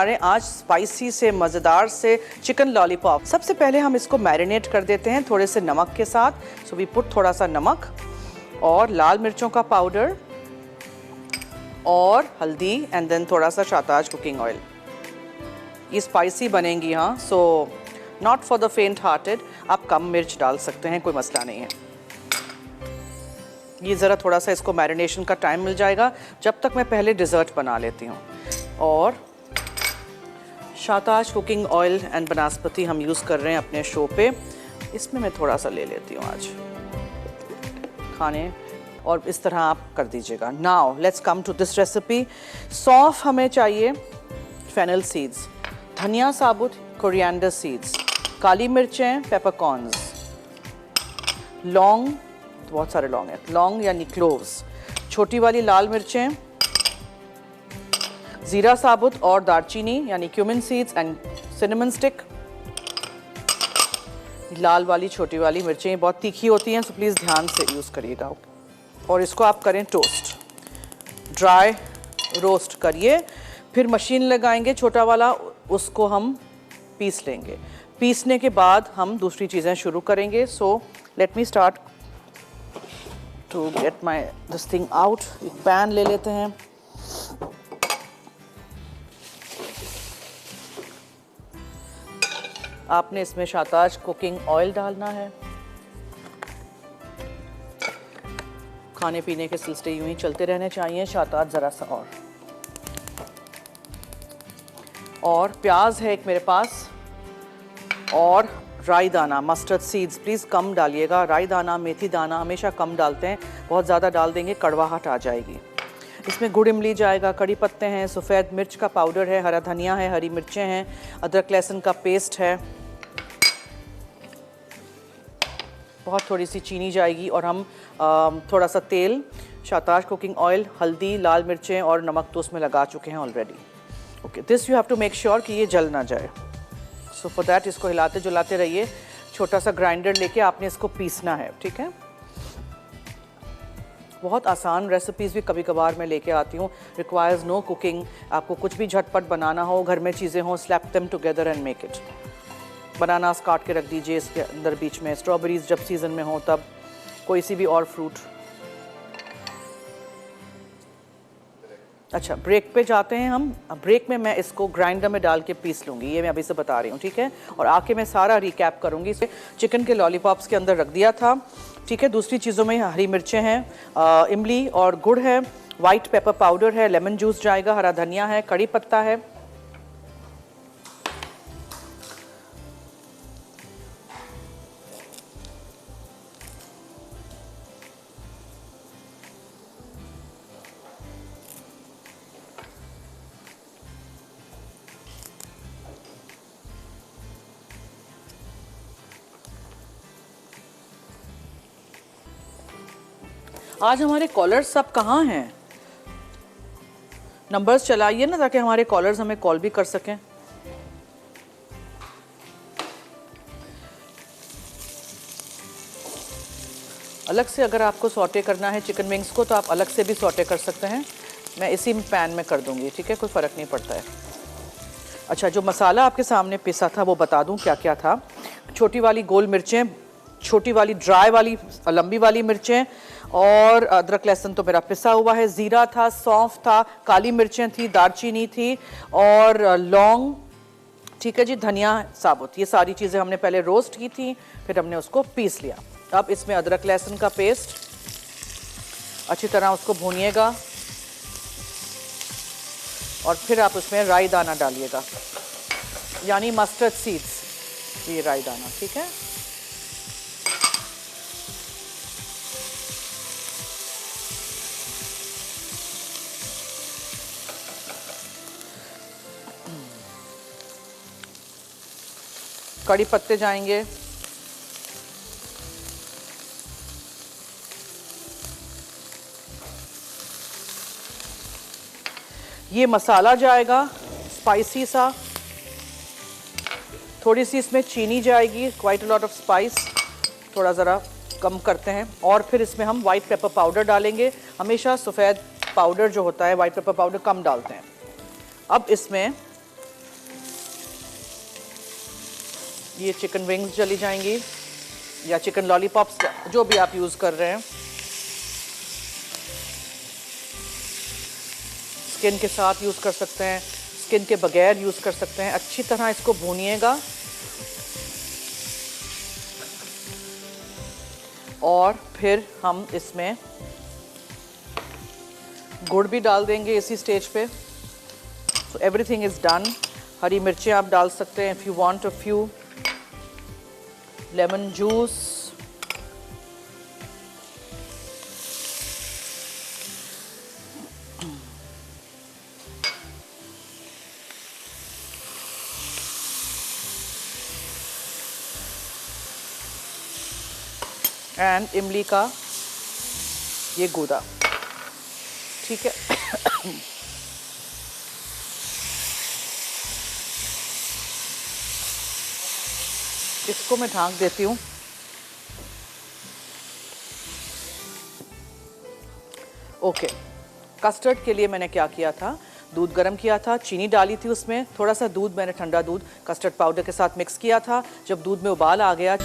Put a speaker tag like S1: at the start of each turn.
S1: आज स्पाइसी से मज़ेदार से चिकन लॉलीपॉप। सबसे पहले हम इसको मैरिनेट कर देते हैं थोड़े से नमक के साथ। सो वी पुट थोड़ा सा नमक और लाल मिर्चों का पाउडर और हल्दी एंड देन थोड़ा सा शाहताज कुकिंग ऑयल। ये स्पाइसी बनेंगी, हाँ, सो नॉट फॉर द फेंट हार्टेड। आप कम मिर्च डाल सकते हैं, कोई मसला नहीं है। ये ज़रा थोड़ा सा इसको मैरिनेशन का टाइम मिल जाएगा जब तक मैं पहले डिज़र्ट बना लेती हूँ। और शाहताज कुकिंग ऑयल एंड बनस्पति हम यूज़ कर रहे हैं अपने शो पे। इसमें मैं थोड़ा सा ले लेती हूँ आज खाने, और इस तरह आप कर दीजिएगा। Now let's come to this recipe. सौंफ हमें चाहिए, फेनल सीड्स, धनिया साबुत, कोरिएंडर सीड्स, काली मिर्चें, पेपरकॉर्न्स, लौंग, बहुत सारे लौंग हैं, लौंग यानी क्लोव्स, छोटी वाली लाल मिर्चें, जीरा साबुत और दालचीनी यानी cumin seeds and cinnamon stick. लाल वाली छोटी वाली मिर्चें बहुत तीखी होती हैं, सो प्लीज़ ध्यान से यूज़ करिएगा। और इसको आप करें टोस्ट, ड्राई रोस्ट करिए, फिर मशीन लगाएंगे छोटा वाला, उसको हम पीस लेंगे। पीसने के बाद हम दूसरी चीज़ें शुरू करेंगे। So let me start to get my this thing out. एक पैन ले लेते हैं, आपने इसमें शाहताज कुकिंग ऑयल डालना है। खाने पीने के सिलसिले यूं ही चलते रहने चाहिए। शाहताज ज़रा सा और प्याज है एक मेरे पास, और राई दाना, मस्टर्ड सीड्स प्लीज़ कम डालिएगा। राई दाना, मेथी दाना हमेशा कम डालते हैं, बहुत ज़्यादा डाल देंगे कड़वाहट आ जाएगी। इसमें गुड़ इमली जाएगा, कड़ी पत्ते हैं, सफ़ेद मिर्च का पाउडर है, हरा धनिया है, हरी मिर्चें हैं, अदरक लहसुन का पेस्ट है, बहुत थोड़ी सी चीनी जाएगी, और हम थोड़ा सा तेल, शाहताज कुकिंग ऑयल, हल्दी, लाल मिर्चें और नमक तो उसमें लगा चुके हैं already. Okay, this you have to make sure कि ये जल ना जाए। सो फॉर दैट इसको हिलाते जुलाते रहिए। छोटा सा ग्राइंडर लेके आपने इसको पीसना है, ठीक है। बहुत आसान रेसिपीज़ भी कभी कभार मैं लेके आती हूँ, रिक्वायर्स नो कुकिंग। आपको कुछ भी झटपट बनाना हो, घर में चीज़ें हों, slap them together and make it. Bananas काट के रख दीजिए इसके अंदर बीच में, स्ट्रॉबेरीज जब सीज़न में हो तब, कोई सी भी और फ्रूट। अच्छा, ब्रेक पे जाते हैं हम। ब्रेक में मैं इसको ग्राइंडर में डाल के पीस लूँगी, ये मैं अभी से बता रही हूँ, ठीक है। और आके मैं सारा रिकैप करूँगी। इसे चिकन के लॉलीपॉप्स के अंदर रख दिया था, ठीक है। दूसरी चीज़ों में हरी मिर्चें हैं, इमली और गुड़ है, वाइट पेपर पाउडर है, लेमन जूस जाएगा, हरा धनिया है, कड़ी पत्ता है, आज हमारे कॉलर्स सब कहाँ हैं? नंबर्स चलाइए ना, ताकि हमारे कॉलर्स हमें कॉल भी कर सकें। अलग से अगर आपको सॉटे करना है चिकन विंग्स को, तो आप अलग से भी सॉटे कर सकते हैं। मैं इसी पैन में कर दूंगी, ठीक है, कोई फ़र्क नहीं पड़ता है। अच्छा, जो मसाला आपके सामने पिसा था वो बता दूं क्या क्या था। छोटी वाली गोल मिर्चें, छोटी वाली ड्राई वाली लंबी वाली मिर्चें, और अदरक लहसुन तो मेरा पिसा हुआ है, ज़ीरा था, सौंफ था, काली मिर्चें थी, दालचीनी थी और लौंग, ठीक है जी, धनिया साबुत। ये सारी चीज़ें हमने पहले रोस्ट की थी, फिर हमने उसको पीस लिया। अब इसमें अदरक लहसुन का पेस्ट, अच्छी तरह उसको भूनिएगा, और फिर आप उसमें राई दाना डालिएगा, यानी मस्टर्ड सीड्स, ये राई दाना, ठीक है। कड़ी पत्ते जाएंगे, ये मसाला जाएगा स्पाइसी सा, थोड़ी सी इसमें चीनी जाएगी, quite a lot of spice, थोड़ा ज़रा कम करते हैं। और फिर इसमें हम वाइट पेपर पाउडर डालेंगे। हमेशा सफ़ेद पाउडर जो होता है, वाइट पेपर पाउडर कम डालते हैं। अब इसमें ये चिकन विंग्स चली जाएंगी या चिकन लॉलीपॉप्स, जो भी आप यूज़ कर रहे हैं। स्किन के साथ यूज़ कर सकते हैं, स्किन के बगैर यूज़ कर सकते हैं। अच्छी तरह इसको भूनिएगा और फिर हम इसमें गुड़ भी डाल देंगे इसी स्टेज पे। So everything is done. हरी मिर्चें आप डाल सकते हैं if you want, a few lemon juice, and इमली का ये गूदा, ठीक है। इसको मैं ढाँक देती हूँ। ओके, कस्टर्ड के लिए मैंने क्या किया था, दूध गर्म किया था, चीनी डाली थी उसमें, थोड़ा सा दूध मैंने ठंडा दूध कस्टर्ड पाउडर के साथ मिक्स किया था। जब दूध में उबाल आ गया